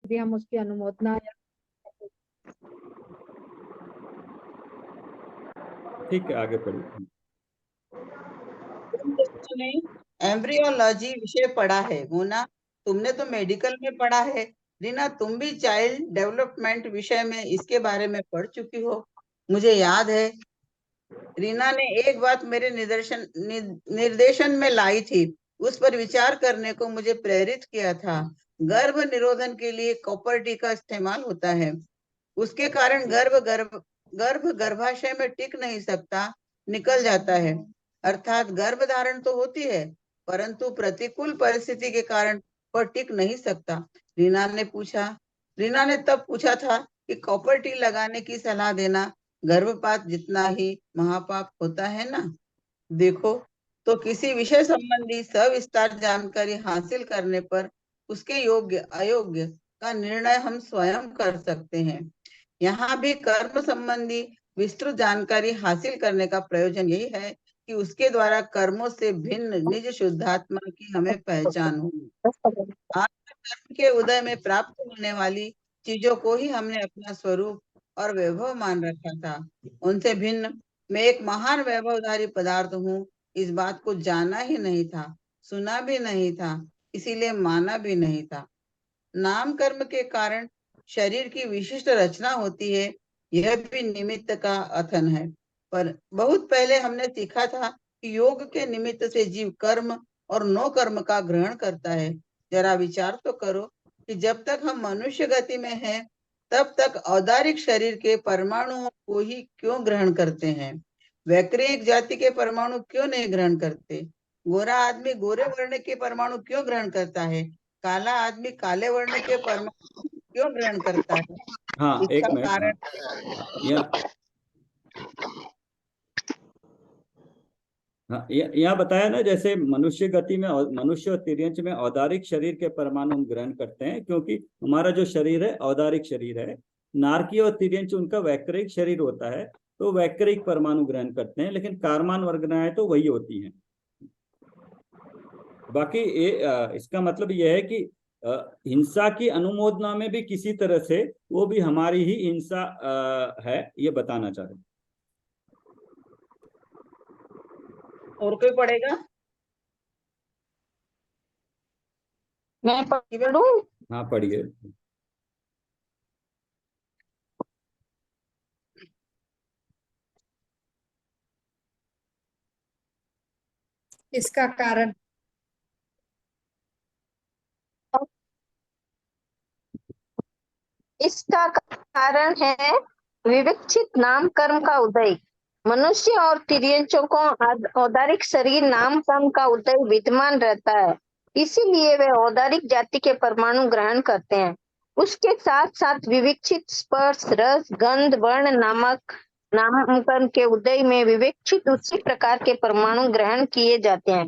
भी हम उसकी अनुमोदना या ठीक है, आगे पढ़िए। तुमने एम्ब्रियोलॉजी विषय पढ़ा है मोना, तुमने तो मेडिकल में पढ़ा है। रीना, तुम भी चाइल्ड डेवलपमेंट विषय में इसके बारे में पढ़ चुकी हो, मुझे याद है। रीना ने एक बात मेरे निर्देशन में लाई थी, उस पर विचार करने को मुझे प्रेरित किया था। गर्भ निरोधन के लिए कॉपर टी का इस्तेमाल होता है। उसके कारण गर्भ गर्भाशय में टिक नहीं सकता, निकल जाता है। अर्थात गर्भ धारण तो होती है, परंतु प्रतिकूल परिस्थिति के कारण वह टिक नहीं सकता। रीना ने तब पूछा था कि कॉपर टी लगाने की सलाह देना गर्भपात जितना ही महापाप होता है ना। देखो, तो किसी विषय संबंधी सविस्तार जानकारी हासिल करने पर उसके योग्य अयोग्य का निर्णय हम स्वयं कर सकते हैं। यहाँ भी कर्म संबंधी विस्तृत जानकारी हासिल करने का प्रयोजन यही है कि उसके द्वारा कर्मों से भिन्न निज शुद्धात्मा की हमें पहचान हो। आज कर्म के उदय में प्राप्त होने वाली चीजों को ही हमने अपना स्वरूप और वैभव मान रखा था। उनसे भिन्न मैं एक महान वैभवधारी पदार्थ हूँ, इस बात को जाना ही नहीं था, सुना भी नहीं था, इसीलिए माना भी नहीं था। नाम कर्म के कारण शरीर की विशिष्ट रचना होती है, यह भी निमित्त का अथन है। पर बहुत पहले हमने सीखा था कि योग के निमित्त से जीव कर्म और नो कर्म का ग्रहण करता है। जरा विचार तो करो कि जब तक हम मनुष्य गति में हैं, तब तक औदारिक शरीर के परमाणुओं को ही क्यों ग्रहण करते हैं? वैक्रिक जाति के परमाणु क्यों नहीं ग्रहण करते? गोरा आदमी गोरे वर्ण के परमाणु क्यों ग्रहण करता है? काला आदमी काले वर्ण के परमाणु क्यों ग्रहण करता है? हाँ, एक इसका मिनट। कारण हाँ, यहाँ बताया ना, जैसे मनुष्य गति में मनुष्य और तिर्यंच में औदारिक शरीर के परमाणु हम ग्रहण करते हैं, क्योंकि हमारा जो शरीर है औदारिक शरीर है। नारकी और तिर्यंच उनका वैक्रिक शरीर होता है, तो वैक्रिक परमाणु ग्रहण करते हैं, लेकिन कारमान वर्गनाएं तो वही होती हैं। बाकी इसका मतलब यह है कि हिंसा की अनुमोदना में भी किसी तरह से वो भी हमारी ही हिंसा है, ये बताना चाह रहे। और कोई पढ़ेगा? मैं पढ़ूं? हाँ, पढ़िए। इसका कारण इसका कारण है विवक्षित नाम कर्म का उदय। मनुष्य और तिर्यंचों को औदारिक शरीर नाम कर्म का उदय विद्यमान रहता है, इसीलिए वे औदारिक जाति के परमाणु ग्रहण करते हैं। उसके साथ साथ विवक्षित स्पर्श रस गंध वर्ण नामक नाम कर्म के उदय में विवक्षित उसी प्रकार के परमाणु ग्रहण किए जाते हैं,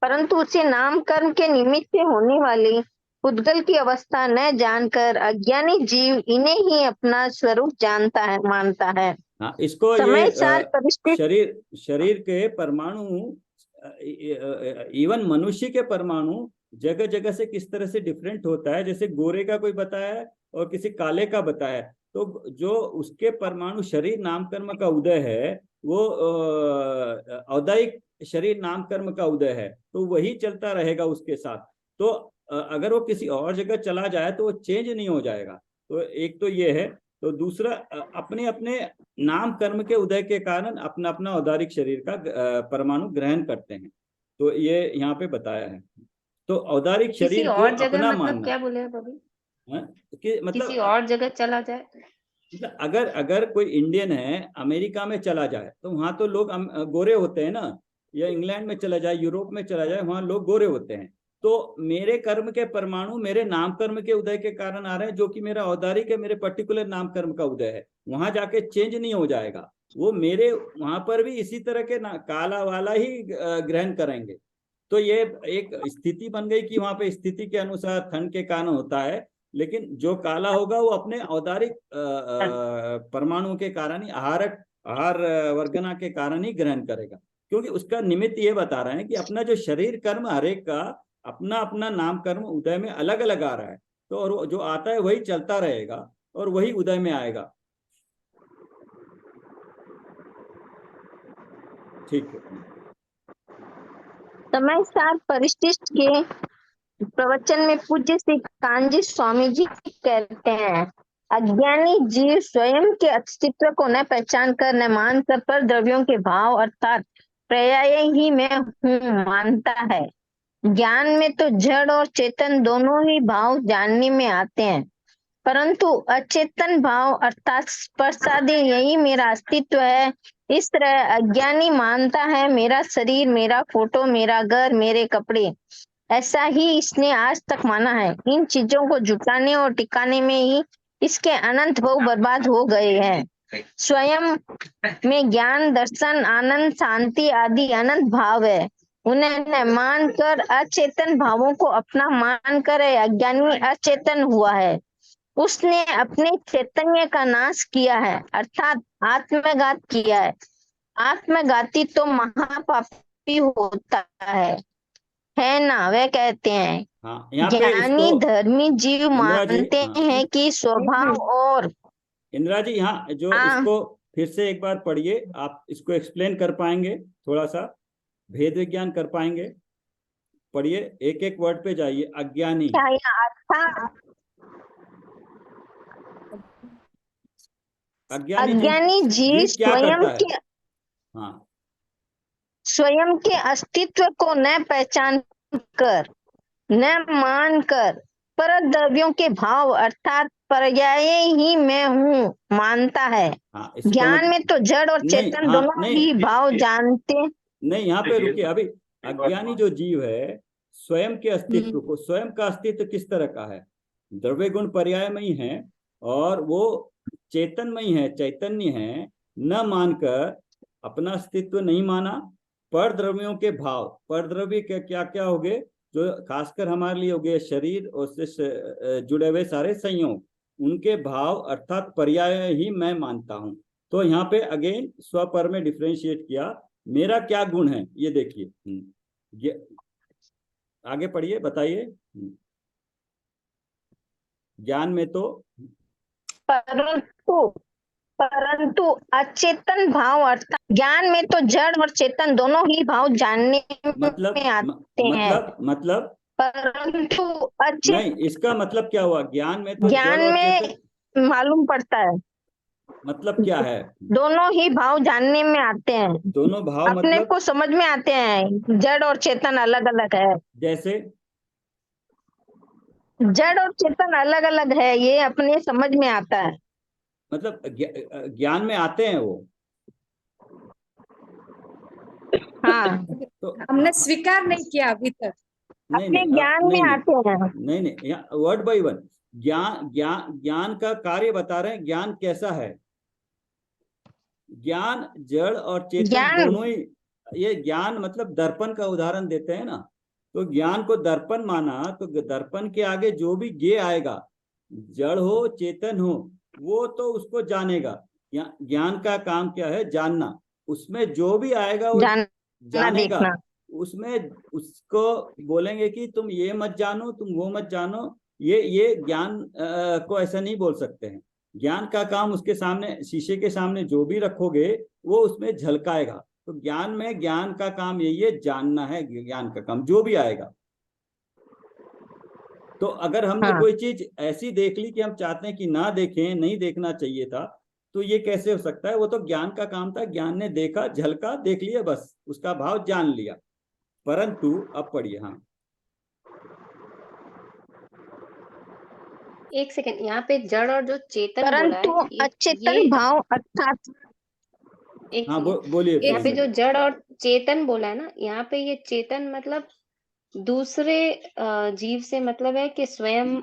परंतु उसे नाम कर्म के निमित्त से होने वाली उद्गल की अवस्था न जानकर अज्ञानी जीव इन्हें ही अपना स्वरूप जानता है, मानता है। हाँ, इसको समय सार परिस्थिति शरीर के परमाणु, इवन मनुष्य के परमाणु जगह जगह से किस तरह से डिफरेंट होता है। जैसे गोरे का कोई बताया है और किसी काले का बताया है, तो जो उसके परमाणु शरीर नाम कर्म का उदय है, वो औदायिक शरीर नाम कर्म का उदय है, तो वही चलता रहेगा उसके साथ। तो अगर वो किसी और जगह चला जाए तो वो चेंज नहीं हो जाएगा। तो एक तो ये है। तो दूसरा, अपने अपने नाम कर्म के उदय के कारण अपना अपना औदारिक शरीर का परमाणु ग्रहण करते हैं। तो ये यहाँ पे बताया है। तो औदारिक शरीर को अपना मानना, क्या बोले आप अभी? कि मतलब किसी और जगह चला जाए, अगर अगर कोई इंडियन है अमेरिका में चला जाए तो वहां तो लोग गोरे होते हैं ना, या इंग्लैंड में चला जाए, यूरोप में चला जाए, वहां लोग गोरे होते हैं। तो मेरे कर्म के परमाणु मेरे नाम कर्म के उदय के कारण आ रहे हैं, जो कि मेरा औदारिक है, मेरे पर्टिकुलर नाम कर्म का उदय है। वहां जाके चेंज नहीं हो जाएगा, वो मेरे वहां पर भी इसी तरह के काला वाला ही ग्रहण करेंगे। तो ये एक स्थिति बन गई कि वहां पे स्थिति के अनुसार ठंड के कारण होता है, लेकिन जो काला होगा वो अपने औदारिक परमाणु के कारण ही, आहार वर्गना के कारण ही ग्रहण करेगा। क्योंकि उसका निमित्त ये बता रहे हैं कि अपना जो शरीर कर्म हरेक का अपना अपना नाम कर्म उदय में अलग अलग आ रहा है। तो और जो आता है वही चलता रहेगा और वही उदय में आएगा। ठीक है। समय सार परिशिष्ट के प्रवचन में पूज्य श्री कांजी स्वामी जी कहते हैं, अज्ञानी जीव स्वयं के अस्तित्व को न पहचान कर न मान कर पर द्रव्यों के भाव अर्थात पर्याय ही मैं हूँ मानता है। ज्ञान में तो जड़ और चेतन दोनों ही भाव जानने में आते हैं, परंतु अचेतन भाव अर्थात स्पर्शादि यही मेरा अस्तित्व है। इस तरह अज्ञानी मानता है मेरा शरीर, मेरा फोटो, मेरा घर, मेरे कपड़े, ऐसा ही इसने आज तक माना है। इन चीजों को जुटाने और टिकाने में ही इसके अनंत भाव बर्बाद हो गए हैं। स्वयं में ज्ञान, दर्शन, आनंद, शांति आदि अनंत भाव है। उन्हें मानकर अचेतन भावों को अपना मानकर अज्ञानी अचेतन हुआ है। उसने अपने चैतन्य का नाश किया है अर्थात आत्मघात किया है। आत्मघाती तो महापापी होता है ना। वे कहते हैं हाँ, यहाँ पे ज्ञानी इसको धर्मी जीव इंदिरा जी, मानते हाँ, हैं कि स्वभाव और इंदिरा जी, यहाँ जो इसको फिर से एक बार पढ़िए, आप इसको एक्सप्लेन कर पाएंगे, थोड़ा सा भेद विज्ञान कर पाएंगे? पढ़िए, एक एक वर्ड पे जाइए। अज्ञानी, अज्ञानी जीव क्या स्वयं करता है? के हाँ, स्वयं के अस्तित्व को न पहचान कर न मान कर पर द्रव्यों के भाव अर्थात पर्याय ही मैं हूँ मानता है। हाँ, ज्ञान में तो जड़ और चेतन दोनों ही भाव जानते। नहीं, यहाँ पे रुकिए। अभी अज्ञानी जो जीव है स्वयं के अस्तित्व को, स्वयं का अस्तित्व किस तरह का है? द्रव्य गुण पर्यायमयी है और वो चेतनमयी है, चैतन्य है। न मानकर अपना अस्तित्व नहीं माना। पर द्रव्यों के भाव, पर द्रव्य के क्या क्या हो गए जो खासकर हमारे लिए हो गए शरीर और उससे जुड़े हुए सारे संयोग, उनके भाव अर्थात पर्याय ही मैं मानता हूं। तो यहाँ पे अगेन स्वपर में डिफ्रेंशिएट किया, मेरा क्या गुण है ये देखिए। आगे पढ़िए, बताइए। ज्ञान में तो परंतु अचेतन भाव अर्थात ज्ञान में तो जड़ और चेतन दोनों ही भाव जानने में आते हैं। मतलब परंतु नहीं, इसका मतलब क्या हुआ? ज्ञान में तो ज्ञान जड़ और में चेतन, मालूम पड़ता है मतलब क्या है? दोनों ही भाव जानने में आते हैं। दोनों भाव अपने मतलब को समझ में आते हैं। जड़ और चेतन अलग अलग है। जैसे जड़ और चेतन अलग अलग है, ये अपने समझ में आता है। मतलब ज्ञान में आते हैं वो। हाँ, तो हमने स्वीकार नहीं किया अभी तक। अपने ज्ञान में आते हैं। नहीं, वर्ड बाय वर्ड ज्ञान का कार्य बता रहे हैं। ज्ञान कैसा है? ज्ञान जड़ और चेतन दोनों ही। ये ज्ञान मतलब दर्पण का उदाहरण देते हैं ना, तो ज्ञान को दर्पण माना तो दर्पण के आगे जो भी गे आएगा, जड़ हो चेतन हो, वो तो उसको जानेगा। ज्ञान का काम क्या है? जानना। उसमें जो भी आएगा वो जानेगा। उसमें उसको बोलेंगे कि तुम ये मत जानो, तुम वो मत जानो। ये ज्ञान को ऐसा नहीं बोल सकते हैं। ज्ञान का काम उसके सामने, शीशे के सामने जो भी रखोगे वो उसमें झलकाएगा। तो ज्ञान में, ज्ञान का काम यही है, जानना है ज्ञान का काम, जो भी आएगा। तो अगर हमने कोई चीज ऐसी देख ली कि हम चाहते हैं कि ना देखें, नहीं देखना चाहिए था, तो ये कैसे हो सकता है? वो तो ज्ञान का काम था। ज्ञान ने देखा, झलका, देख लिया, बस उसका भाव जान लिया। परंतु अब पढ़िए। हाँ, एक सेकंड, यहाँ पे जड़ और जो चेतन बोला परंतु है, अचेतन भाव अर्थात हाँ, बोलिए। यहाँ पे जो जड़ और चेतन बोला है ना, यहाँ पे ये चेतन मतलब दूसरे जीव से मतलब है कि स्वयं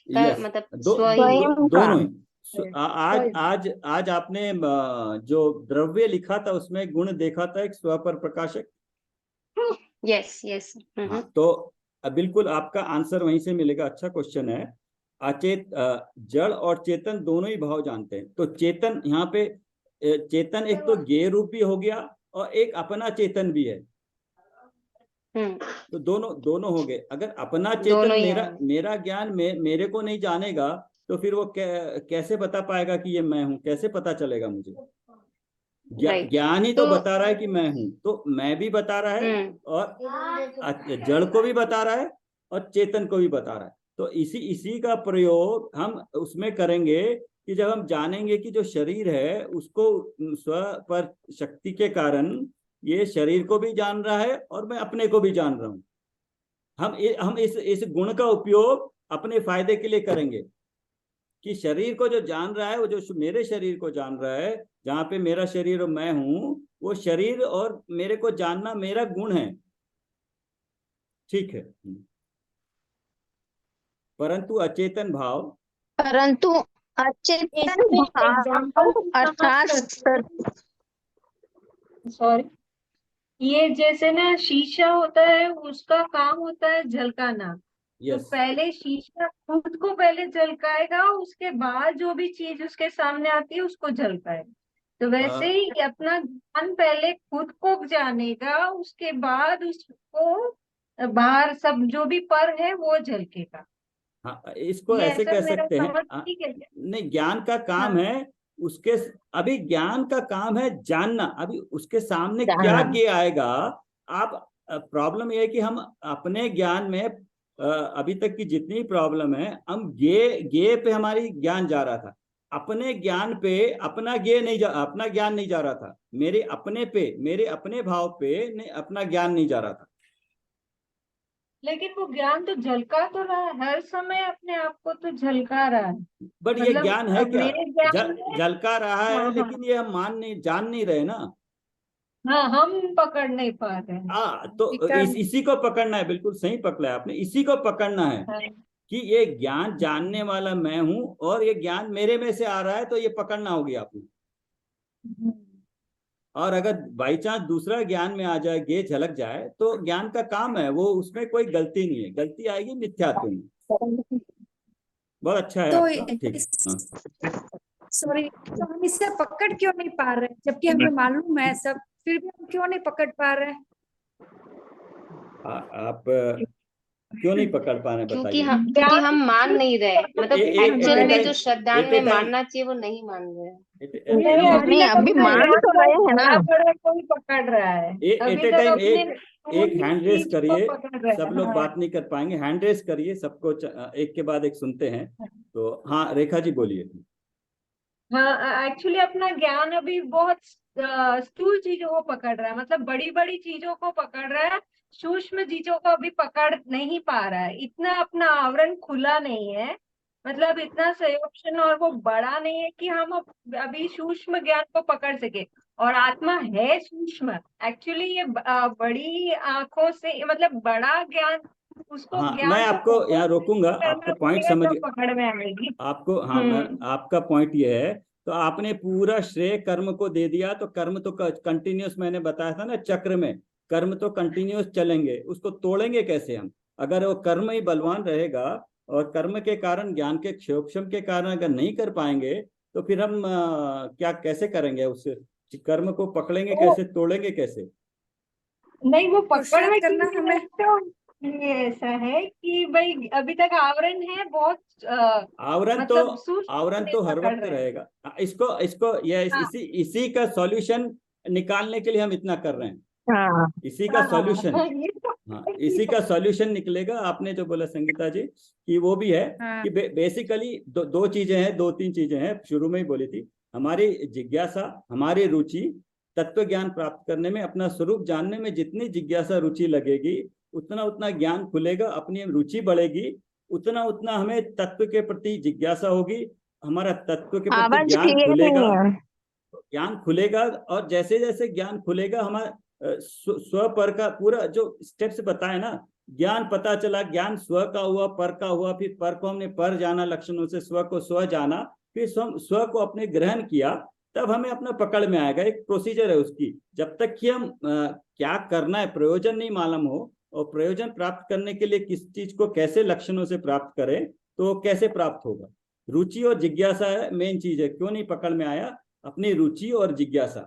का मतलब स्वयं दोनों ही। आज आपने जो द्रव्य लिखा था उसमें गुण देखा था, एक स्व पर प्रकाशक। यस। हाँ, तो बिल्कुल आपका आंसर वहीं से मिलेगा। अच्छा क्वेश्चन है। जड़ और चेतन दोनों ही भाव जानते हैं। तो चेतन, यहाँ पे चेतन एक तो ज्ञेय रूप भी हो गया और एक अपना चेतन भी है। तो दोनों दोनों हो गए। अगर अपना चेतन दोनों ही मेरा आएंगे। मेरा ज्ञान मेरे को नहीं जानेगा तो फिर वो कैसे बता पाएगा कि ये मैं हूँ, कैसे पता चलेगा मुझे? राइट। ज्ञान ही तो तो बता रहा है कि मैं हूँ, तो मैं भी बता रहा है और जड़ को भी बता रहा है और चेतन को भी बता रहा है। तो इसी का प्रयोग हम उसमें करेंगे कि जब हम जानेंगे कि जो शरीर है उसको स्व पर शक्ति के कारण ये शरीर को भी जान रहा है और मैं अपने को भी जान रहा हूँ। हम इस गुण का उपयोग अपने फायदे के लिए करेंगे कि शरीर को जो जान रहा है, वो जो मेरे शरीर को जान रहा है, जहां पे मेरा शरीर और मैं हूं, वो शरीर और मेरे को जानना मेरा गुण है, ठीक है। परंतु अचेतन भाव, परंतु अचेतन भाव अर्थात सॉरी, ये जैसे ना शीशा होता है, उसका काम होता है झलकाना। तो यस, पहले शीशा खुद को पहले झलकाएगा, उसके बाद जो भी चीज उसके सामने आती है उसको झलकाएगा। तो वैसे ही अपना ज्ञान पहले खुद को जानेगा, उसके बाद उसको बाहर सब जो भी पर है वो झलकेगा। हाँ, इसको ये ऐसे ऐसा कह मेरा सकते हैं। समझ ठीक है क्या? नहीं, ज्ञान का काम हाँ। है उसके, अभी ज्ञान का काम है जानना, अभी उसके सामने क्या गे आएगा। आप प्रॉब्लम यह है कि हम अपने ज्ञान में अभी तक की जितनी प्रॉब्लम है, हम गे पे हमारी ज्ञान जा रहा था, अपने ज्ञान पे अपना अपना ज्ञान नहीं जा रहा था, मेरे अपने भाव पे अपना ज्ञान नहीं जा रहा था। लेकिन वो ज्ञान तो झलका तो रहा है, हर समय अपने आप को तो झलका रहा है। बट ये मतलब ज्ञान है अब क्या? मेरे ज्ञान में झलका रहा है, हाँ हाँ लेकिन ये हम जान नहीं रहे ना। हाँ, हम पकड़ नहीं पा रहे हैं। तो इसी को पकड़ना है, बिल्कुल सही पकड़ा है आपने, इसी को पकड़ना है हाँ। कि ये ज्ञान जानने वाला मैं हूं और ये ज्ञान मेरे में से आ रहा है, तो ये पकड़ना होगी आपने। और अगर बाई चांस दूसरा ज्ञान में आ जाए, गे झलक जाए, तो ज्ञान का काम है वो, उसमें कोई गलती नहीं है, गलती आएगी मिथ्यात्व में। बहुत अच्छा है तो आपका, ठीक। हाँ, सॉरी, तो हम इससे पकड़ क्यों नहीं पा रहे हैं, जबकि हमें मालूम है सब, फिर भी हम क्यों नहीं पकड़ पा रहे हैं? आप क्यों नहीं पकड़ पा रहे, क्योंकि बताइए। हम मान नहीं रहे, मतलब एक्चुअल में जो श्रद्धांजलि में मानना चाहिए वो नहीं मान रहे हैं। नहीं, अभी मान तो रहे हैं ना। कोई पकड़ रहा है एट अभी ए तक टाइम अपने एक हैंड रेस चीज को करिए, पकड़ रहे सब हैं। लोग हाँ। बात नहीं कर पाएंगे, हैंड रेस करिए सबको, एक के बाद एक सुनते हैं। तो हाँ, रेखा जी बोलिए। हाँ, एक्चुअली अपना ज्ञान अभी बहुत स्थूल चीजों को पकड़ रहा है, मतलब बड़ी बड़ी चीजों को पकड़ रहा है, सूक्ष्म चीजों को अभी पकड़ नहीं पा रहा है, इतना अपना आवरण खुला नहीं है, मतलब इतना संयोजन और वो बड़ा नहीं है कि हम अभी सूक्ष्म ज्ञान को पकड़ सके। और आत्मा है सूक्ष्म, एक्चुअली ये बड़ी आंखों से, मतलब बड़ा ज्ञान, उसको हाँ, मैं ज्ञान को आपको यहाँ रोकूंगा, करना आपका पॉइंट पड़ेगा समझ, तो पकड़ में आएगी। आपको, हाँ, मैं आपका पॉइंट ये है। तो आपने पूरा श्रेय कर्म को दे दिया, तो कर्म तो कंटिन्यूस, मैंने बताया था ना चक्र में, कर्म तो कंटिन्यूस चलेंगे, उसको तोड़ेंगे कैसे हम? अगर वो कर्म ही बलवान रहेगा और कर्म के कारण, ज्ञान के क्षोभम के कारण अगर नहीं कर पाएंगे, तो फिर हम क्या कैसे करेंगे? उस कर्म को पकड़ेंगे कैसे, तोड़ेंगे कैसे? नहीं, वो पकड़ पुरुषार्थ में करना क्यों हमें, तो ये ऐसा है कि भाई अभी तक आवरण है बहुत, मतलब सूक्ष्म आवरण नहीं तो हर पकड़ वक्त रहे हैं। रहेगा। इसको इसको ये हाँ इसी का सॉल्यूशन निकालने के लिए हम इतना कर रहे हैं, हाँ, इसी का हाँ सॉल्यूशन। हाँ, ये तो हाँ, है कि इसी का सॉल्यूशन निकलेगा। आपने जो बोला संगीता जी, कि वो भी है हाँ, कि बेसिकली दो चीजें हैं, दो तीन चीजें हैं, शुरू में ही बोली थी। हमारी जिज्ञासा, हमारी रुचि, तत्व ज्ञान प्राप्त करने में, अपना स्वरूप जानने में जितनी जिज्ञासा रुचि लगेगी, उतना उतना ज्ञान खुलेगा, अपनी रुचि बढ़ेगी, उतना उतना हमें तत्व के प्रति जिज्ञासा होगी, हमारा तत्व के प्रति आवाज ज्ञान क्लियर खुलेगा, नहीं है। ज्ञान खुलेगा। और जैसे जैसे ज्ञान खुलेगा, हमारा स्व पर का पूरा जो स्टेप्स बताए ना, ज्ञान पता चला, ज्ञान स्व का हुआ, पर का हुआ, फिर पर को हमने पर जाना, लक्षणों से स्व को स्व जाना, फिर स्व को अपने ग्रहण किया, तब हमें अपना पकड़ में आएगा। एक प्रोसीजर है उसकी, जब तक कि हम क्या करना है प्रयोजन नहीं मालूम हो, और प्रयोजन प्राप्त करने के लिए किस चीज को कैसे लक्षणों से प्राप्त करें, तो कैसे प्राप्त होगा? रुचि और जिज्ञासा है मेन चीज है। क्यों नहीं पकड़ में आया? अपनी रुचि और जिज्ञासा।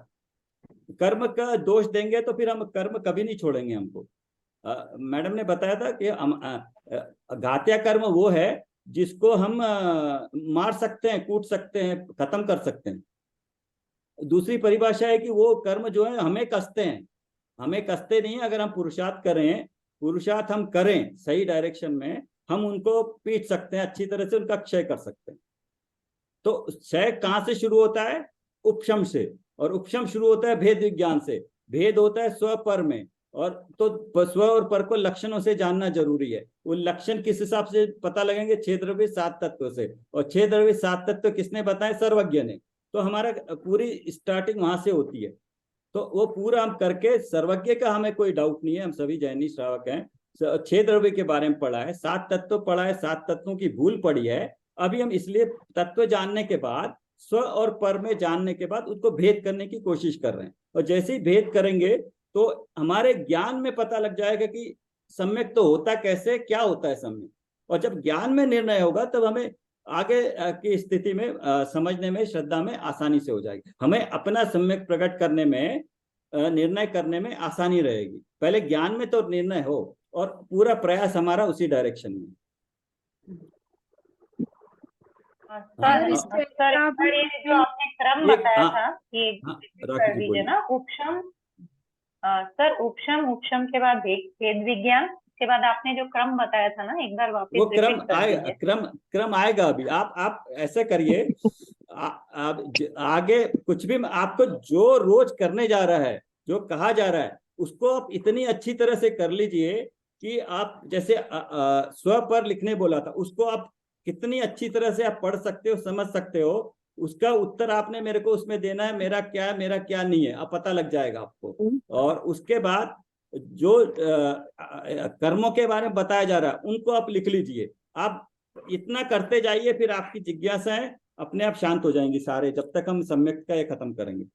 कर्म का दोष देंगे तो फिर हम कर्म कभी नहीं छोड़ेंगे हमको। मैडम ने बताया था कि घात्या कर्म वो है जिसको हम मार सकते हैं, कूट सकते हैं, खत्म कर सकते हैं। दूसरी परिभाषा है कि वो कर्म जो है हमें कसते हैं, हमें कसते नहीं। अगर हम पुरुषार्थ करें, पुरुषार्थ हम करें सही डायरेक्शन में, हम उनको पीट सकते हैं, अच्छी तरह से उनका क्षय कर सकते हैं। तो क्षय कहाँ से शुरू होता है? उपशम से, और उपशम शुरू होता है भेद विज्ञान से। भेद होता है स्व पर में, और तो स्व और पर को लक्षणों से जानना जरूरी है। वो लक्षण किस हिसाब से पता लगेंगे? 6 द्रव्य 7 तत्व से। और 6 द्रव्य 7 तत्व किसने बताए? सर्वज्ञ ने। तो हमारा पूरी स्टार्टिंग वहां से होती है। तो वो पूरा हम करके, सर्वज्ञ का हमें कोई डाउट नहीं है, हम सभी जैनी श्रावक हैं। 6 द्रव्य के बारे में पढ़ा है, 7 तत्व पढ़ा है, 7 तत्वों की भूल पड़ी है। अभी हम इसलिए तत्व जानने के बाद, स्व और पर में जानने के बाद उसको भेद करने की कोशिश कर रहे हैं। और जैसे ही भेद करेंगे तो हमारे ज्ञान में पता लग जाएगा कि सम्यक तो होता कैसे, क्या होता है सम्यक। और जब ज्ञान में निर्णय होगा तब हमें आगे की स्थिति में समझने में, श्रद्धा में आसानी से हो जाएगी। हमें अपना सम्यक प्रकट करने में, निर्णय करने में आसानी रहेगी। पहले ज्ञान में तो निर्णय हो, और पूरा प्रयास हमारा उसी डायरेक्शन में। सर ये जो आपने क्रम बताया था, ये कर दीजिए ना। उपशम, सर उपशम के बाद भेद विज्ञान, के बाद आपने जो क्रम बताया था ना, एक बार वापस वो क्रम आएगा अभी। आप ऐसा करिए, आगे कुछ भी आपको जो रोज करने जा रहा है, जो कहा जा रहा है, उसको आप इतनी अच्छी तरह से कर लीजिए कि आप जैसे स्व पर लिखने बोला था, उसको आप कितनी अच्छी तरह से आप पढ़ सकते हो, समझ सकते हो। उसका उत्तर आपने मेरे को उसमें देना है, मेरा क्या है, मेरा क्या नहीं है, अब पता लग जाएगा आपको। और उसके बाद जो कर्मों के बारे में बताया जा रहा है, उनको आप लिख लीजिए। आप इतना करते जाइए, फिर आपकी जिज्ञासाएं अपने आप शांत हो जाएंगी सारे, जब तक हम सम्यक का ये खत्म करेंगे।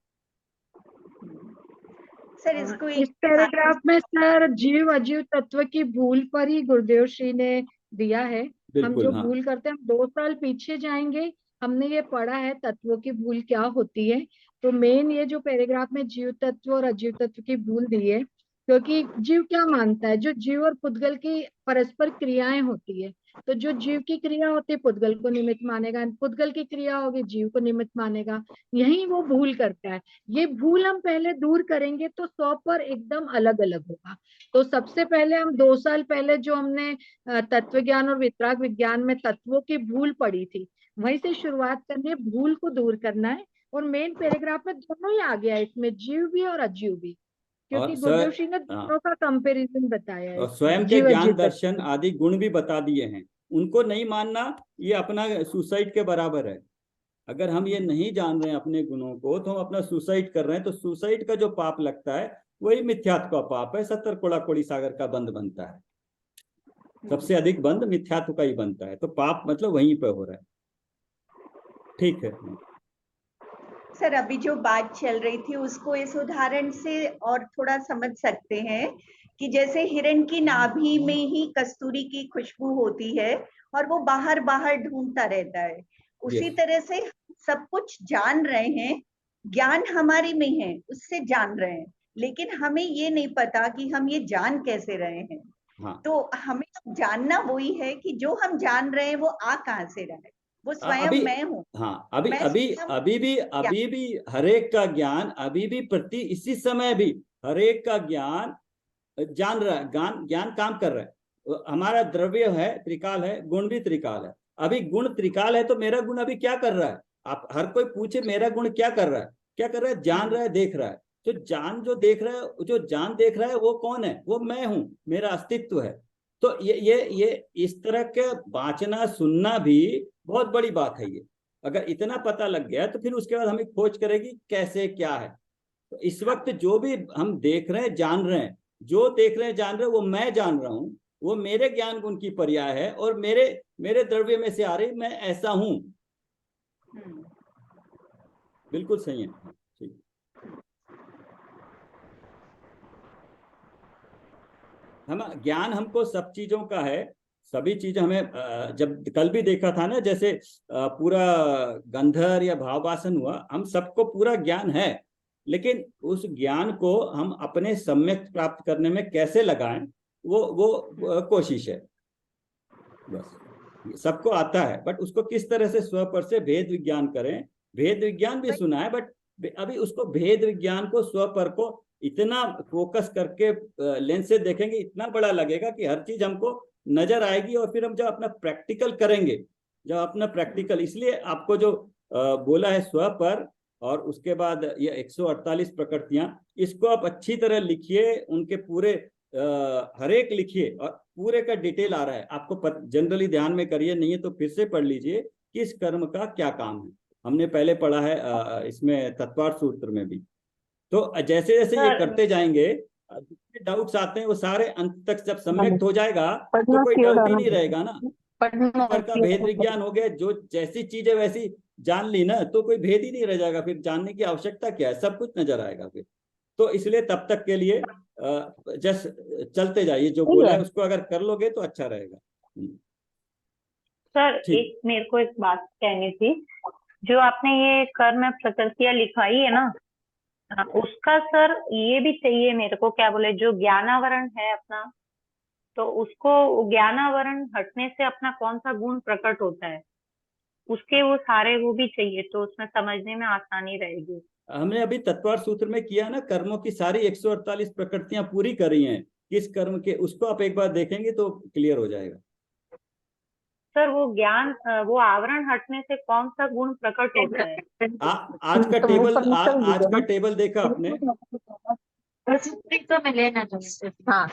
सर इसको इस पैराग्राफ में सर जीव अजीव तत्व की भूल पर ही गुरुदेव श्री ने दिया है। हम जो भूल करते हैं, हम 2 साल पीछे जाएंगे, हमने ये पढ़ा है तत्वों की भूल क्या होती है। तो मेन ये जो पैराग्राफ में जीव तत्व और अजीव तत्व की भूल दी है, क्योंकि जीव क्या मानता है, जो जीव और पुद्गल की परस्पर क्रियाएं होती है, तो जो जीव की क्रिया होती है पुद्गल को निमित्त मानेगा, पुद्गल की क्रिया होगी जीव को निमित्त मानेगा। यही वो भूल करता है। ये भूल हम पहले दूर करेंगे तो 100 पर एकदम अलग अलग होगा। तो सबसे पहले हम 2 साल पहले जो हमने तत्व ज्ञान और वितराग विज्ञान में तत्वों की भूल पढ़ी थी, वहीं से शुरुआत करनी है, भूल को दूर करना है। और मेन पैराग्राफ में दोनों ही आ गया है, इसमें जीव भी और अजीव भी, क्योंकि गुरुदेव श्री ने दोनों का कंपैरिजन बताया है। और स्वयं के ज्ञान दर्शन आदि गुण भी बता दिए हैं। उनको नहीं मानना ये अपना सुसाइड के बराबर है। अगर हम ये नहीं जान रहे हैं अपने गुणों को, तो हम अपना सुसाइड कर रहे हैं। तो सुसाइड का जो पाप लगता है वही मिथ्यात्व का पाप है। 70 कोड़ा कोड़ी सागर का बंद बनता है, सबसे अधिक बंद मिथ्यात्व का ही बनता है। तो पाप मतलब वहीं पे हो रहा है। ठीक है सर, अभी जो बात चल रही थी उसको इस उदाहरण से और थोड़ा समझ सकते हैं कि जैसे हिरण की नाभि में ही कस्तूरी की खुशबू होती है और वो बाहर बाहर ढूंढता रहता है, उसी तरह से सब कुछ जान रहे हैं, ज्ञान हमारी में है, उससे जान रहे हैं, लेकिन हमें ये नहीं पता कि हम ये जान कैसे रहे हैं। हाँ। तो हमें जानना वही है कि जो हम जान रहे हैं वो आ कहाँ से रहा है, वो स्वयं मैं हूँ। हाँ, अभी भी हरेक का ज्ञान, अभी भी प्रति इसी समय भी हरेक का ज्ञान जान रहा है, ज्ञान काम कर रहा है। हमारा द्रव्य है त्रिकाल है, गुण भी त्रिकाल है। अभी गुण त्रिकाल है तो मेरा गुण अभी क्या कर रहा है? आप हर कोई पूछे मेरा गुण क्या कर रहा है, क्या कर रहा है? जान रहा है, देख रहा है। तो जान जो देख रहा है, जो जान देख रहा है वो कौन है? वो मैं हूं, मेरा अस्तित्व है। तो ये इस तरह के बांचना सुनना भी बहुत बड़ी बात है। ये अगर इतना पता लग गया तो फिर उसके बाद हमें खोज करेगी कैसे क्या है। तो इस वक्त जो भी हम देख रहे हैं, जान रहे हैं, जो देख रहे हैं जान रहे हैं, वो मैं जान रहा हूं, वो मेरे ज्ञान गुण की पर्याय है और मेरे द्रव्य में से आ रही, मैं ऐसा हूं। बिल्कुल सही है। ठीक, हम ज्ञान हमको सब चीजों का है, सभी चीजें हमें जब कल भी देखा था ना, जैसे पूरा गंधर या भाववासन हुआ, हम सबको पूरा ज्ञान है, लेकिन उस ज्ञान को हम अपने सम्यक प्राप्त करने में कैसे लगाएं, वो कोशिश है बस। सबको आता है, बट उसको किस तरह से स्व पर से भेद विज्ञान करें। भेद विज्ञान भी सुना है, बट अभी उसको भेद विज्ञान को स्व पर को इतना फोकस करके लेंस से देखेंगे, इतना बड़ा लगेगा कि हर चीज हमको नजर आएगी। और फिर हम जब अपना प्रैक्टिकल करेंगे, जब अपना प्रैक्टिकल, इसलिए आपको जो बोला है स्व पर, और उसके बाद ये 148 प्रकृतियां, इसको आप अच्छी तरह लिखिए, उनके पूरे हर एक लिखिए, और पूरे का डिटेल आ रहा है आपको। जनरली ध्यान में करिए, नहीं है तो फिर से पढ़ लीजिए कि इस कर्म का क्या काम है। हमने पहले पढ़ा है इसमें तत्वार्थ सूत्र में भी। तो जैसे जैसे ये करते जाएंगे, डाउट्स आते हैं वो सारे अंत तक जब सम्यक्त हो जाएगा तो कोई डाउट ही नहीं रहेगा ना। पर का भेद विज्ञान हो गया, जो जैसी चीजें वैसी जान ली ना, तो कोई भेद ही नहीं रह जाएगा, फिर जानने की आवश्यकता क्या है, सब कुछ नजर आएगा फिर। तो इसलिए तब तक के लिए जस्ट चलते जाइए, जो बोला है उसको अगर कर लोगे तो अच्छा रहेगा। सर एक मेरे को एक बात कहनी थी, जो आपने ये कर्म प्रकृतियां लिखाई है ना, उसका सर ये भी चाहिए मेरे को, क्या बोले, जो ज्ञानावरण है अपना, तो उसको ज्ञानावरण हटने से अपना कौन सा गुण प्रकट होता है, उसके वो सारे वो भी चाहिए, तो उसमें समझने में आसानी रहेगी। हमने अभी तत्वार्थ सूत्र में किया ना, कर्मों की सारी 148 प्रकृतियां पूरी करी हैं, किस कर्म के, उसको आप एक बार देखेंगे तो क्लियर हो जाएगा। सर वो ज्ञान, वो आवरण हटने से कौन सा गुण प्रकट होता है? आज का टेबल देखा आपने? तो मैं लेना हाँ,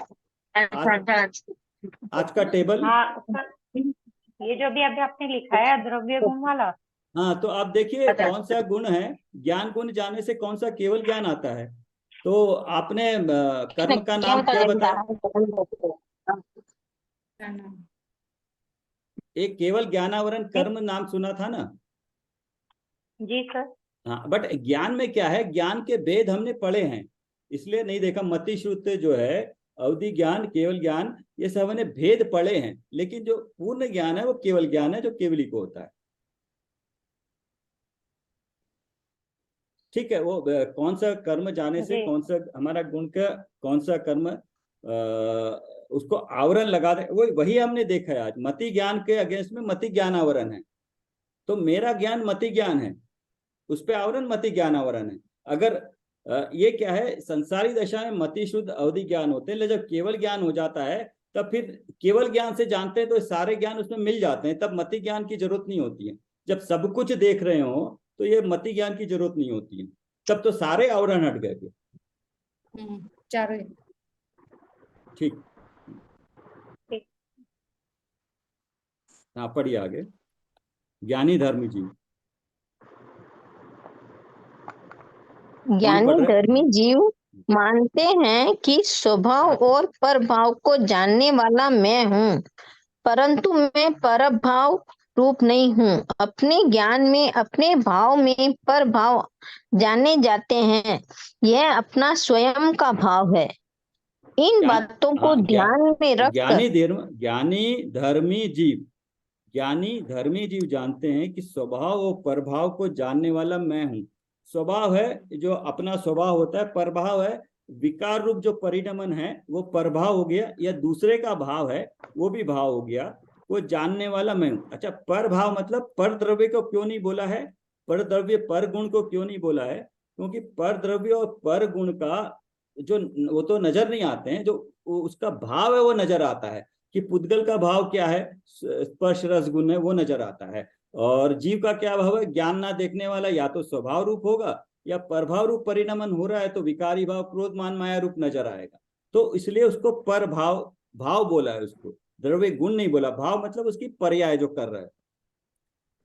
आज का टेबल, हाँ सर, ये जो भी अभी आपने लिखा है द्रव्य गुण वाला, हाँ, तो आप देखिए कौन सा गुण है, ज्ञान गुण जाने से कौन सा केवल ज्ञान आता है। तो आपने कर्म का नाम क्या बताया? एक केवल ज्ञानावरण कर्म नाम सुना था ना? जी सर। हाँ, बट ज्ञान में क्या है, ज्ञान के भेद हमने पढ़े हैं, इसलिए नहीं देखा। मति श्रुत जो है, अवधि ज्ञान, केवल ज्ञान, ये सब हमने भेद पढ़े हैं, लेकिन जो पूर्ण ज्ञान है वो केवल ज्ञान है, जो केवली को होता है। ठीक है, वो कौन सा कर्म जाने से कौन सा हमारा गुण का, कौन सा कर्म उसको आवरण लगा दे, वही हमने देखा है आज। मति ज्ञान के अगेंस्ट में मति ज्ञान आवरण है, तो मेरा ज्ञान मति ज्ञान है, उस पे आवरण मति ज्ञान आवरण है। अगर ये क्या है, संसारी दशा में मति शुद्ध अवधि ज्ञान होते हैं, लेकिन जब केवल ज्ञान हो जाता है तब फिर केवल ज्ञान से जानते हैं तो सारे ज्ञान उसमें मिल जाते हैं, तब मति ज्ञान की जरूरत नहीं होती है। जब सब कुछ देख रहे हो तो ये मति ज्ञान की जरूरत नहीं होती है, तब तो सारे आवरण हट गए फिर। चारों। ठीक, हाँ पढ़िए आगे। ज्ञानी धर्मी जीव, ज्ञानी धर्मी जीव मानते हैं कि स्वभाव और परभाव को जानने वाला मैं हूँ, परंतु मैं परभाव रूप नहीं हूँ। अपने ज्ञान में अपने भाव में परभाव जाने जाते हैं, यह अपना स्वयं का भाव है। इन बातों को ध्यान में रख ज्ञानी धर्मी जीव जानते हैं कि स्वभाव और परभाव को जानने वाला मैं हूँ। स्वभाव है जो अपना स्वभाव होता है, परभाव है विकार रूप जो परिणमन है, वो परभाव हो गया, या दूसरे का भाव है वो भी भाव हो गया, वो जानने वाला मैं हूँ। अच्छा, पर भाव मतलब पर द्रव्य को क्यों नहीं बोला है, पर द्रव्य पर गुण को क्यों नहीं बोला है? क्योंकि पर द्रव्य और पर गुण का जो वो तो नजर नहीं आते हैं, जो उसका भाव है वो नजर आता है। कि पुद्गल का भाव क्या है, स्पर्श रस गुण है, वो नजर आता है। और जीव का क्या भाव है, ज्ञान ना देखने वाला, या तो स्वभाव रूप होगा या परभाव रूप परिणमन हो रहा है तो विकारी भाव क्रोध मान माया रूप नजर आएगा। तो इसलिए उसको पर भाव बोला है, उसको द्रव्य गुण नहीं बोला। भाव मतलब उसकी पर्याय जो कर रहा है।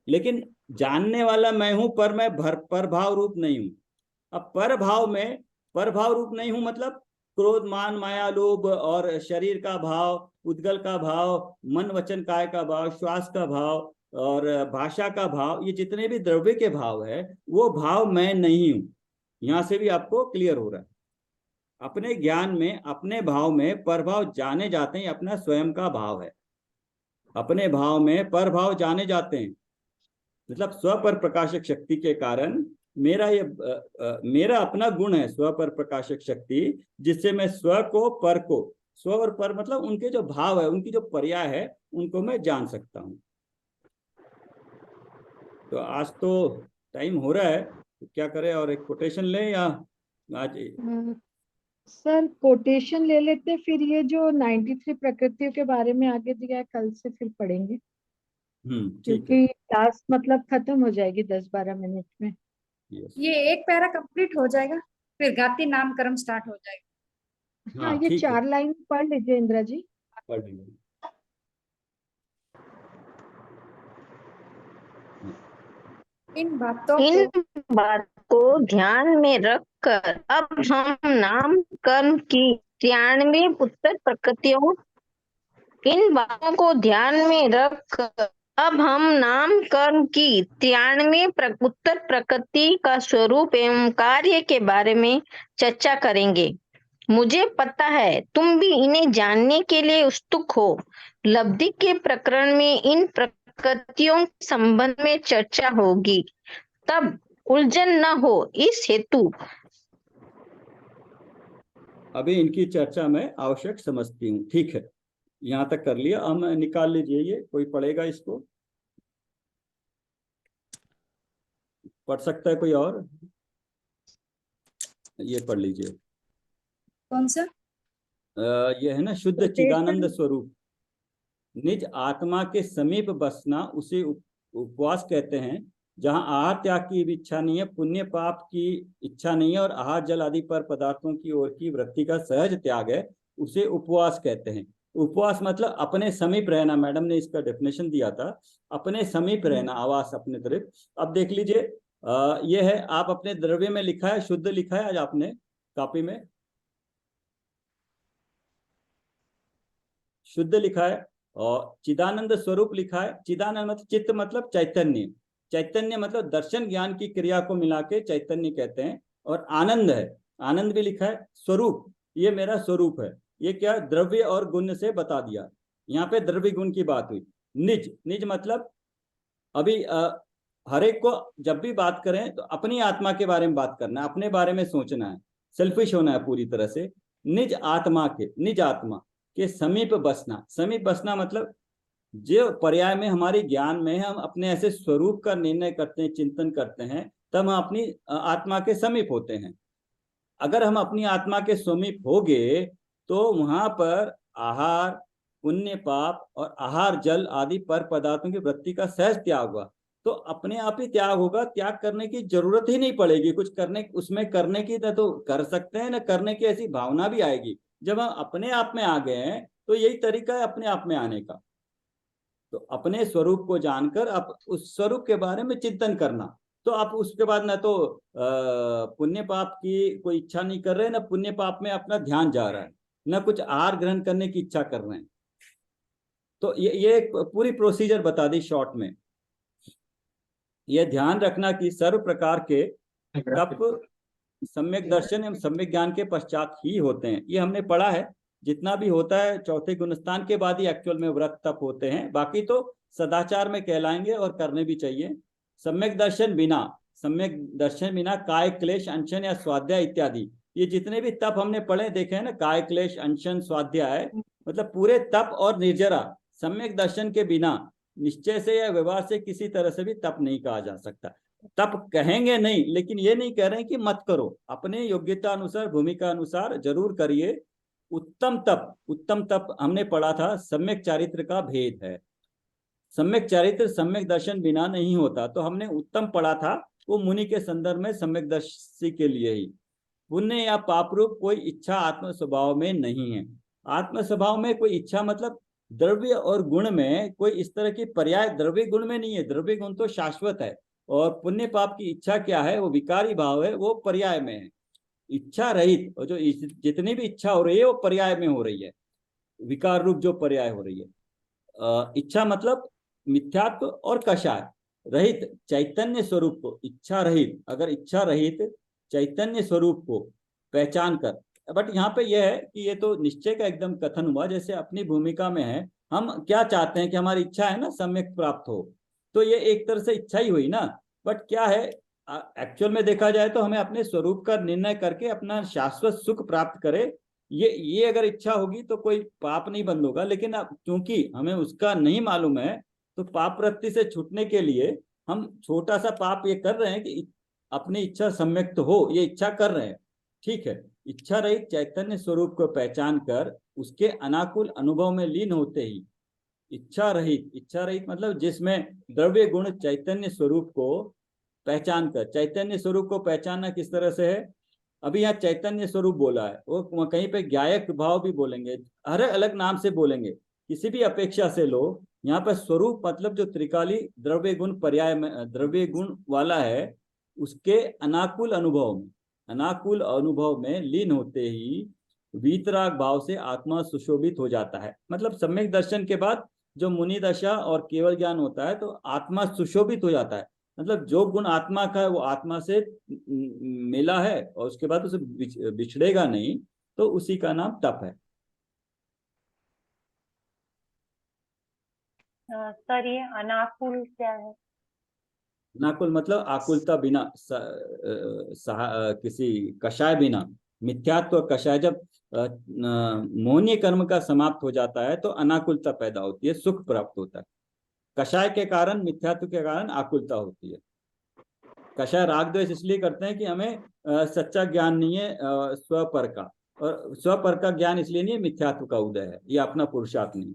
लेकिन जानने वाला मैं हूं, पर मैं परभाव रूप नहीं हूं। अब परभाव रूप नहीं हूं मतलब क्रोध मान माया लोभ और शरीर का भाव, उद्गल का भाव, मन वचन काय का भाव, श्वास का भाव और भाषा का भाव, ये जितने भी द्रव्य के भाव है वो भाव मैं नहीं हूं। यहां से भी आपको क्लियर हो रहा है। अपने ज्ञान में अपने भाव में परभाव जाने जाते हैं, अपना स्वयं का भाव है। अपने भाव में परभाव जाने जाते हैं, मतलब स्व पर प्रकाशक शक्ति के कारण मेरा अपना गुण है स्व पर प्रकाशक शक्ति, जिससे मैं स्व को पर को स्व और पर मतलब उनके जो भाव है, उनकी जो पर्याय है, उनको मैं जान सकता हूँ। तो आज तो टाइम हो रहा है, तो क्या करें, और एक कोटेशन लें या आज? सर कोटेशन ले लेते, फिर ये जो 93 प्रकृतियों के बारे में आगे दिया है कल से फिर पढ़ेंगे, ठीक है। क्योंकि क्लास मतलब खत्म हो जाएगी 10-12 मिनट में। ये एक पैरा कंप्लीट हो जाएगा, फिर गाती नाम कर्म स्टार्ट हो जाएगा। हाँ, ये ठीक है, 4 लाइन पढ़ लीजिए इंदिरा जी। पढ़ लेंगे। इन बातों को ध्यान में रखकर अब हम नाम कर्म की 93 उत्तर प्रकृतियों इन बातों को ध्यान में रखकर अब हम नाम कर्म की 93 उत्तर प्रकृति का स्वरूप एवं कार्य के बारे में चर्चा करेंगे। मुझे पता है तुम भी इन्हें जानने के लिए उत्सुक हो। लब्धि के प्रकरण में इन प्रकृतियों के संबंध में चर्चा होगी, तब उलझन न हो, इस हेतु अभी इनकी चर्चा मैं आवश्यक समझती हूँ। ठीक है, यहाँ तक कर लिया। हम निकाल लीजिए, ये कोई पढ़ेगा इसको? पढ़ सकता है कोई और? ये पढ़ लीजिए। कौन सा? ये है ना, शुद्ध चिदानंद स्वरूप, निज आत्मा के समीप बसना उसे उपवास कहते हैं। जहाँ आहार त्याग की भी इच्छा नहीं है, पुण्य पाप की इच्छा नहीं है, और आहार जल आदि पर पदार्थों की ओर की वृत्ति का सहज त्याग है, उसे उपवास कहते हैं। उपवास मतलब अपने समीप रहना। मैडम ने इसका डेफिनेशन दिया था, अपने समीप रहना, आवास अपने तरफ। अब देख लीजिए, ये है, आप अपने द्रव्य में लिखा है, शुद्ध लिखा है आज आपने कॉपी में, शुद्ध लिखा है, और चिदानंद स्वरूप लिखा है। चिदानंद मतलब चित्त मतलब चैतन्य, चैतन्य मतलब दर्शन ज्ञान की क्रिया को मिला के चैतन्य कहते हैं। और आनंद है, आनंद भी लिखा है। स्वरूप, ये मेरा स्वरूप है। ये क्या, द्रव्य और गुण से बता दिया। यहाँ पे द्रव्य गुण की बात हुई। निज, निज मतलब अभी हर एक को जब भी बात करें तो अपनी आत्मा के बारे में बात करना है, अपने बारे में सोचना है, सेल्फिश होना है पूरी तरह से। निज आत्मा के, निज आत्मा के समीप बसना। समीप बसना मतलब जो पर्याय में हमारी ज्ञान में हम अपने ऐसे स्वरूप का निर्णय करते हैं, चिंतन करते हैं, तब हम अपनी आत्मा के समीप होते हैं। अगर हम अपनी आत्मा के समीप हो गए तो वहां पर आहार, पुण्य पाप और आहार जल आदि पर पदार्थों की वृत्ति का सहज त्याग हुआ। तो अपने आप ही त्याग होगा, त्याग करने की जरूरत ही नहीं पड़ेगी। कुछ करने, उसमें करने की तो कर सकते हैं, ना करने की ऐसी भावना भी आएगी। जब हम अपने आप में आ गए हैं तो यही तरीका है अपने आप में आने का। तो अपने स्वरूप को जानकर आप उस स्वरूप के बारे में चिंतन करना। तो आप उसके बाद ना तो पुण्य पाप की कोई इच्छा नहीं कर रहे, ना पुण्य पाप में अपना ध्यान जा रहा है, ना कुछ आहार ग्रहण करने की इच्छा कर रहे हैं। तो ये एक पूरी प्रोसीजर बता दी शॉर्ट में। ये ध्यान रखना कि सर्व प्रकार के तप सम्यक दर्शन एवं सम्यक ज्ञान के पश्चात ही होते हैं। ये हमने पढ़ा है। जितना भी होता है चौथे गुणस्थान के बाद ही एक्चुअल में व्रत तप होते हैं, बाकी तो सदाचार में कहलाएंगे और करने भी चाहिए। सम्यक दर्शन बिना, सम्यक दर्शन बिना काय क्लेश अनशन या स्वाध्याय इत्यादि, ये जितने भी तप हमने पढ़े देखे हैं ना, काय क्लेश अनशन स्वाध्याय मतलब पूरे तप और निर्जरा, सम्यक दर्शन के बिना निश्चय से या व्यवहार से किसी तरह से भी तप नहीं कहा जा सकता। तप कहेंगे नहीं, लेकिन ये नहीं कह रहे हैं कि मत करो, अपने योग्यता अनुसार, भूमिका अनुसार जरूर करिए। उत्तम तप, उत्तम तप हमने पढ़ा था, सम्यक चारित्र का भेद है। सम्यक चारित्र सम्यक दर्शन बिना नहीं होता। तो हमने उत्तम पढ़ा था, वो मुनि के संदर्भ में सम्यक दर्शी के लिए ही। पुण्य या पाप रूप कोई इच्छा आत्म स्वभाव में नहीं है। आत्म स्वभाव में कोई इच्छा मतलब द्रव्य और गुण में कोई इस तरह की पर्याय द्रव्य गुण में नहीं है। द्रव्य गुण तो शाश्वत है, और पुण्य पाप की इच्छा क्या है, वो विकारी भाव है, वो पर्याय में है। इच्छा रहित, और जो जितनी भी इच्छा हो रही है वो पर्याय में हो रही है, विकार रूप जो पर्याय हो रही है। इच्छा मतलब मिथ्यात्व और कषाय रहित चैतन्य स्वरूप को, इच्छा रहित, अगर इच्छा रहित चैतन्य स्वरूप को पहचान कर। बट यहाँ पे यह है कि ये तो निश्चय का एकदम कथन हुआ, जैसे अपनी भूमिका में है, हम क्या चाहते हैं कि हमारी इच्छा है ना सम्यक प्राप्त हो, तो ये एक तरह से इच्छा ही हुई ना। बट क्या है एक्चुअल में देखा जाए तो हमें अपने स्वरूप का निर्णय करके अपना शाश्वत सुख प्राप्त करे, ये अगर इच्छा होगी तो कोई पाप नहीं बंद होगा, लेकिन अब क्योंकि हमें उसका नहीं मालूम है, तो पाप वृत्ति से छूटने के लिए हम छोटा सा पाप ये कर रहे हैं कि अपनी इच्छा सम्यक्त हो, ये इच्छा कर रहे हैं, ठीक है। इच्छा रहित चैतन्य स्वरूप को पहचान कर उसके अनाकुल अनुभव में लीन होते ही, इच्छा रहित मतलब जिसमें द्रव्य गुण चैतन्य स्वरूप को पहचान कर, चैतन्य स्वरूप को पहचानना किस तरह से है, अभी यहाँ चैतन्य स्वरूप बोला है, वो कहीं पे ज्ञायक भाव भी बोलेंगे, हर अलग नाम से बोलेंगे, किसी भी अपेक्षा से लो। यहाँ पर स्वरूप मतलब जो त्रिकाली द्रव्य गुण पर्याय में द्रव्य गुण वाला है, उसके अनाकुल अनुभव में लीन होते ही वीतराग भाव से आत्मा सुशोभित हो जाता है। मतलब सम्यक दर्शन के बाद जो मुनि दशा और केवल ज्ञान होता है तो आत्मा सुशोभित हो जाता है। मतलब जो गुण आत्मा का है वो आत्मा से मिला है और उसके बाद उसे बिछड़ेगा नहीं, तो उसी का नाम तप है। सर ये अनाकुल क्या है? अनाकुल मतलब आकुलता बिना, किसी कषाय बिना, मिथ्यात्व कषाय। जब मोहनीय कर्म का समाप्त हो जाता है तो अनाकुलता पैदा होती है, सुख प्राप्त होता है। कषाय के कारण, मिथ्यात्व के कारण आकुलता होती है। कषाय राग द्वेष इसलिए करते हैं कि हमें सच्चा ज्ञान नहीं है स्वपर का, और स्वपर का ज्ञान इसलिए नहीं है, मिथ्यात्व का उदय है, ये अपना पुरुषार्थ नहीं।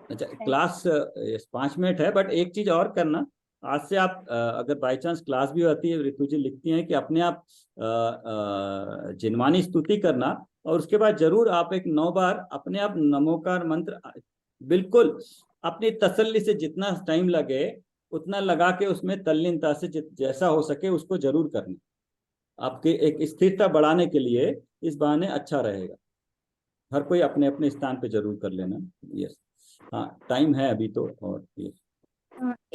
अच्छा, क्लास 5 मिनट है, बट एक चीज और करना, आज से आप अगर बाई चांस क्लास भी होती है, ऋतु जी लिखती हैं कि अपने आप जिनवानी स्तुति करना, और उसके बाद जरूर आप एक 9 बार अपने आप नमोकार मंत्र बिल्कुल अपनी तसल्ली से जितना टाइम लगे उतना लगा के उसमें तल्लीनता से जैसा हो सके उसको जरूर करना। आपके एक स्थिरता बढ़ाने के लिए इस बहाने अच्छा रहेगा। हर कोई अपने अपने स्थान पे जरूर कर लेना। यस, हाँ टाइम है अभी तो। और ये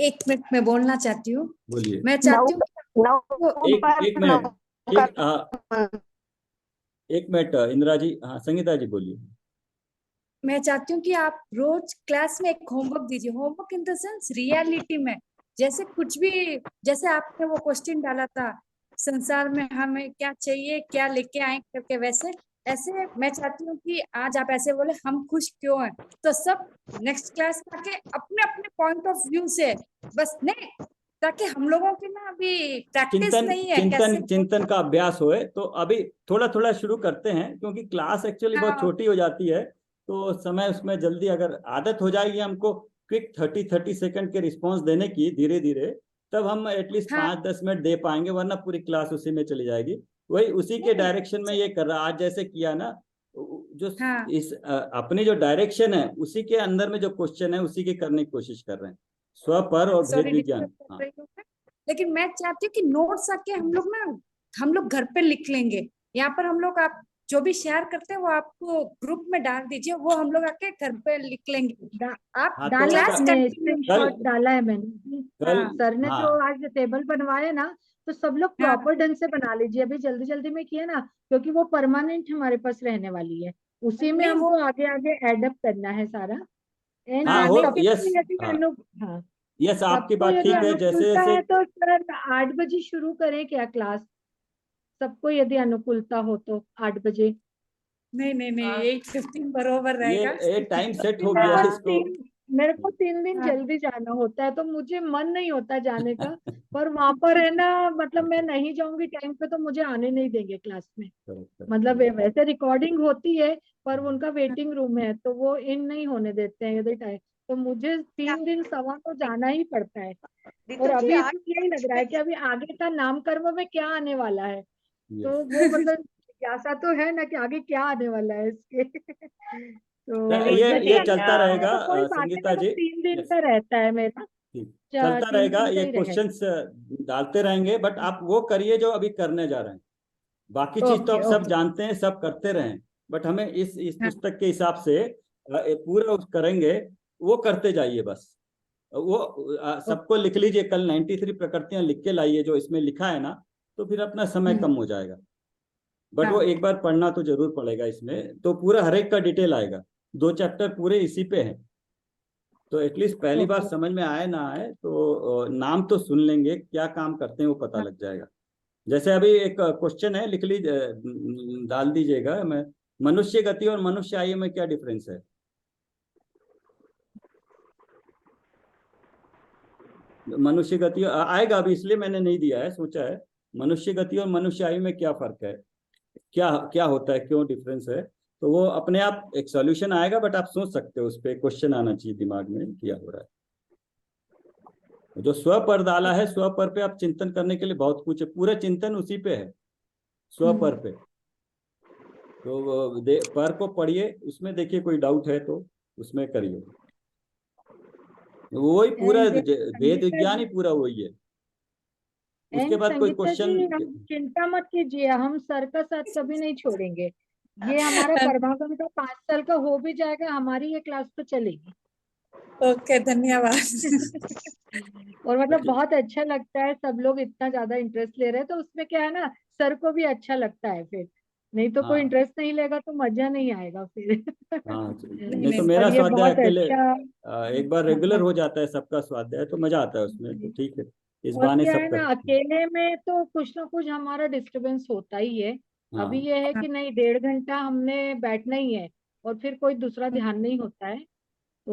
1 मिनट में बोलना चाहती हूँ। बोलिए। मैं चाहती हूँ एक मिनट इंदिरा जी, हाँ संगीता जी बोलिए। मैं चाहती हूँ कि आप रोज क्लास में एक होमवर्क दीजिए। Homework in the sense reality में, जैसे कुछ भी, जैसे आपने वो क्वेश्चन डाला था संसार में हमें क्या चाहिए, क्या लेके आए करके, वैसे ऐसे मैं चाहती हूँ कि आज आप ऐसे बोले हम खुश क्यों हैं, तो सब नेक्स्ट क्लास में आके अपने अपने पॉइंट ऑफ व्यू से बस, नहीं ताकि हम लोगों की ना अभी प्रैक्टिस नहीं है, चिंतन का अभ्यास होए। तो अभी थोड़ा थोड़ा शुरू करते हैं, क्योंकि क्लास एक्चुअली बहुत छोटी हो जाती है, तो समय उसमें जल्दी, अगर आदत हो जाएगी हमको क्विक 30 सेकंड के रिस्पांस देने की धीरे धीरे, तब हम एटलीस्ट 5-10 मिनट दे पाएंगे, वरना पूरी क्लास उसी में चली जाएगी। वही उसी के डायरेक्शन में ये कर रहा, आज जैसे किया ना, जो इस अपनी जो डायरेक्शन है उसी के अंदर में जो क्वेश्चन है उसी के करने की कोशिश कर रहे हैं, स्व पर और भेद विज्ञान। लेकिन मैं चाहती हूँ कि नोट्स आके हम लोग घर पे लिख लेंगे। यहाँ पर हम लोग, आप जो भी शेयर करते हैं वो आपको ग्रुप में डाल दीजिए, वो हम लोग आके घर पे लिख लेंगे। आप स्क्रीनशॉट डाला है मैंने, सर ने जो आज टेबल बनवाया ना, तो सब लोग प्रॉपर ढंग से बना लीजिए। अभी जल्दी जल्दी में किया ना, क्योंकि वो परमानेंट हमारे पास रहने वाली है, उसी में हमको आगे आगे एडअप करना है सारा। यस, आपकी बात ठीक है। जैसे जैसे तो सर 8 बजे शुरू करें क्या क्लास, सबको यदि अनुकूलता हो तो 8 बजे? नहीं 8:15 बरोबर रहेगा। ये टाइम सेट हो गया इसको। मेरे को 3 दिन जल्दी जाना होता है, तो मुझे मन नहीं होता जाने का, पर वहां पर है ना, मतलब मैं नहीं जाऊंगी टाइम पे तो मुझे आने नहीं देंगे क्लास में। मतलब वैसे रिकॉर्डिंग होती है, पर उनका वेटिंग रूम है तो वो इन नहीं होने देते हैं यदि टाइम, तो मुझे 3 दिन सवा तो जाना ही पड़ता है। और अभी यही लग रहा है कि अभी आगे का नामकर्म में क्या आने वाला है, तो वो मतलब जिज्ञासा तो है ना कि आगे क्या आने वाला है इसके। तो ये चलता रहेगा संगीता जी, 3 दिन का रहता है मेरा, चलता रहेगा। ये क्वेश्चंस डालते रहेंगे, बट आप वो करिए जो अभी करने जा रहे हैं। बाकी चीज तो आप सब जानते हैं, सब करते रहें, बट हमें इस पुस्तक के हिसाब से पूरा करेंगे, वो करते जाइए बस। वो सबको लिख लीजिए, कल 93 प्रकृतियां लिख के लाइए जो इसमें लिखा है ना, तो फिर अपना समय कम हो जाएगा। बट वो एक बार पढ़ना तो जरूर पड़ेगा, इसमें तो पूरा हर एक का डिटेल आएगा, 2 चैप्टर पूरे इसी पे है। तो एटलीस्ट पहली बार समझ में आए ना आए तो नाम तो सुन लेंगे, क्या काम करते हैं वो पता लग जाएगा। जैसे अभी एक क्वेश्चन है, लिख ली, डाल दीजिएगा। मैं, मनुष्य गति और मनुष्य आयु में क्या डिफरेंस है? मनुष्य गति आएगा अभी, इसलिए मैंने नहीं दिया है, सोचा है। मनुष्य गति और मनुष्य आयु में क्या फर्क है, क्या क्या होता है, क्यों डिफरेंस है? तो वो अपने आप एक सॉल्यूशन आएगा, बट आप सोच सकते हो, उस पर क्वेश्चन आना चाहिए दिमाग में, क्या हो रहा है। जो स्व पर डाला है, स्व पर पे आप चिंतन करने के लिए बहुत कुछ है, पूरा चिंतन उसी पे है, स्व पर पे। तो पर को पढ़िए, उसमें देखिए कोई डाउट है तो उसमें करिए। वही पूरा वेद विज्ञान ही पूरा वही है। उसके बाद कोई संगीता क्वेश्चन? जी, हम चिंता मत कीजिए, हम सर का साथ कभी नहीं छोड़ेंगे। ये हमारा परमागम का 5 साल का हो भी जाएगा, हमारी ये क्लास तो चलेगी। ओके, धन्यवाद। और मतलब बहुत अच्छा लगता है, सब लोग इतना ज्यादा इंटरेस्ट ले रहे हैं, तो उसमें क्या है ना, सर को भी अच्छा लगता है। फिर नहीं तो कोई इंटरेस्ट नहीं लेगा तो मजा नहीं आएगा फिर। हाँ, नहीं तो मेरा और ये स्वाध्याय बहुत अकेले अच्छा, एक बार रेगुलर हो जाता है सबका स्वाध्याय, तो मजा आता है उसमें, तो ठीक है, इस और बहाने क्या सब है ना, करते हैं। अकेले में तो कुछ ना कुछ हमारा डिस्टरबेंस होता ही है। अभी हाँ ये है कि नहीं, 1.5 घंटा हमने बैठना ही है, और फिर कोई दूसरा ध्यान नहीं होता है।